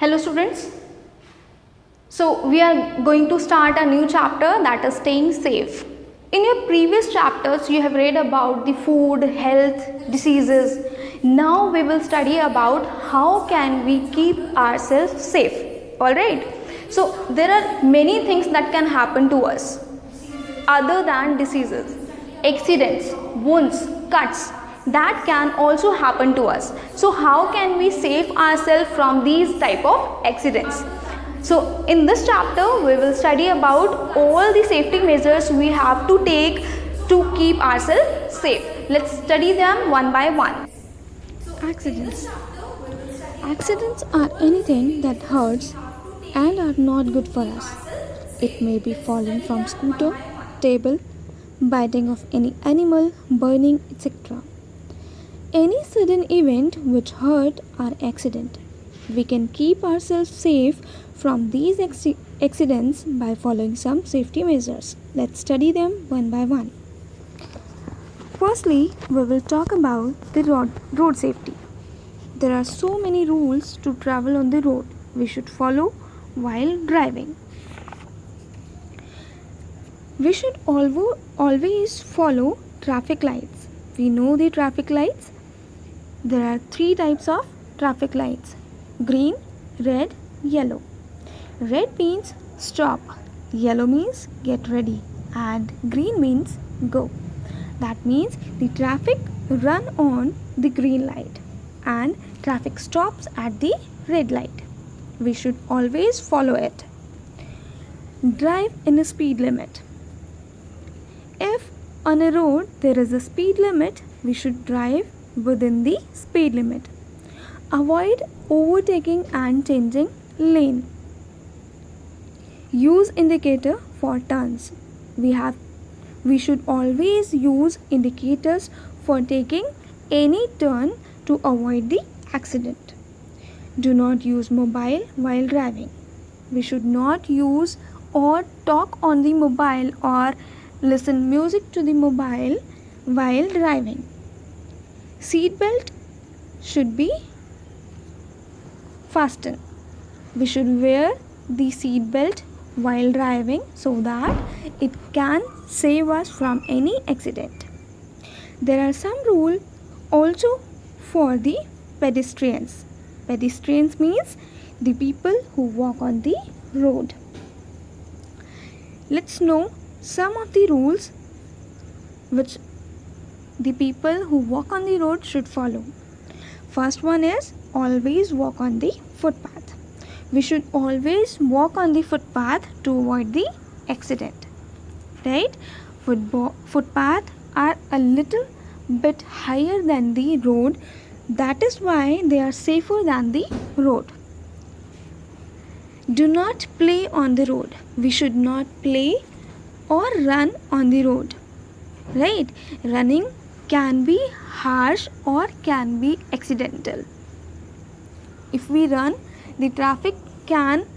Hello students. So we are going to start a new chapter, that is staying safe. In your previous chapters you have read about the food, health, diseases. Now we will study about how can we keep ourselves safe. Alright. So there are many things that can happen to us other than diseases. Accidents, wounds, cuts, that can also happen to us. So how can we save ourselves from these type of accidents? So in this chapter we will study about all the safety measures we have to take to keep ourselves safe. Let's study them one by one. Accidents. Accidents are anything that hurts and are not good for us. It may be falling from scooter, table, biting of any animal, burning, etc. Any sudden event which hurt our accident. We can keep ourselves safe from these accidents by following some safety measures. Let's study them one by one. Firstly, we will talk about the road safety. There are so many rules to travel on the road we should follow while driving. We should always follow traffic lights. We know the traffic lights. There are 3 types of traffic lights: green, red, yellow. Red means stop, yellow means get ready, and green means go. That means the traffic run on the green light and traffic stops at the red light. We should always follow it. Drive in a speed limit. If on a road there is a speed limit, we should drive within the speed limit. Avoid overtaking and changing lane. Use indicator for turns. We should always use indicators for taking any turn to avoid the accident. Do not use mobile while driving. We should not use or talk on the mobile or listen music to the mobile while driving. Seat belt should be fastened. We should wear the seat belt while driving so that it can save us from any accident. There are some rules also for the pedestrians. Pedestrians means the people who walk on the road. Let's know some of the rules which the people who walk on the road should follow. First one is always walk on the footpath. We should always walk on the footpath to avoid the accident. Right? Footpath are a little bit higher than the road. That is why they are safer than the road. Do not play on the road. We should not play or run on the road. Right? Running can be harsh or can be accidental. If we run, the traffic can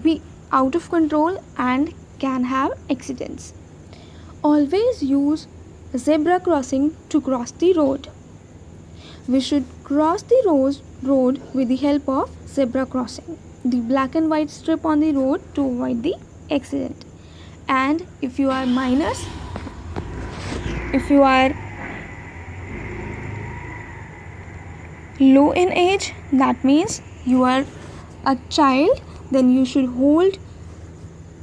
be out of control and can have accidents. Always use zebra crossing to cross the road. We should cross the road with the help of zebra crossing, the black and white strip on the road, to avoid the accident. And if you are minors, if you are low in age, that means you are a child, then you should hold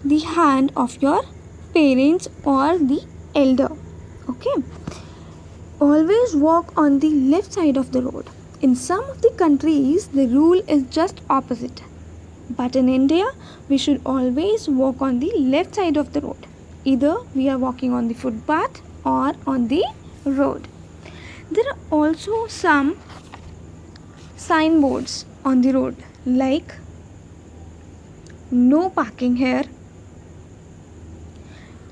the hand of your parents or the elder. Okay. Always walk on the left side of the road. In some of the countries, the rule is just opposite. But in India, we should always walk on the left side of the road. Either we are walking on the footpath or on the road. There are also some signboards on the road like no parking here.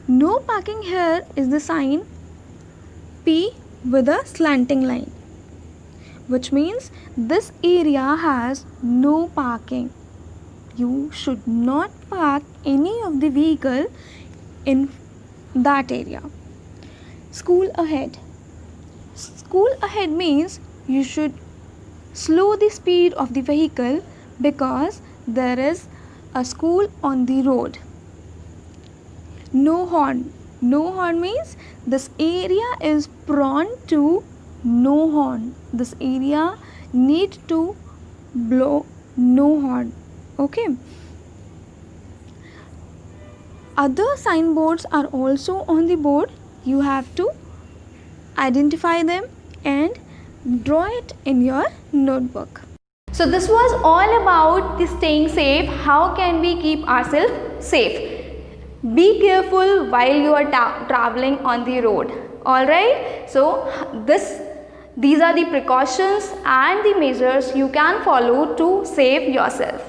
No parking here is the sign P with a slanting line, which means this area has no parking. You should not park any of the vehicle in that area. School ahead. School ahead means you should slow the speed of the vehicle because there is a school on the road. No horn. No horn means this area is prone to no horn. This area need to blow no horn. Okay. Other signboards are also on the board. You have to identify them and draw it in your notebook. So this was all about the staying safe. How can we keep ourselves safe? Be careful while you are traveling on the road. Alright, so these are the precautions and the measures you can follow to save yourself.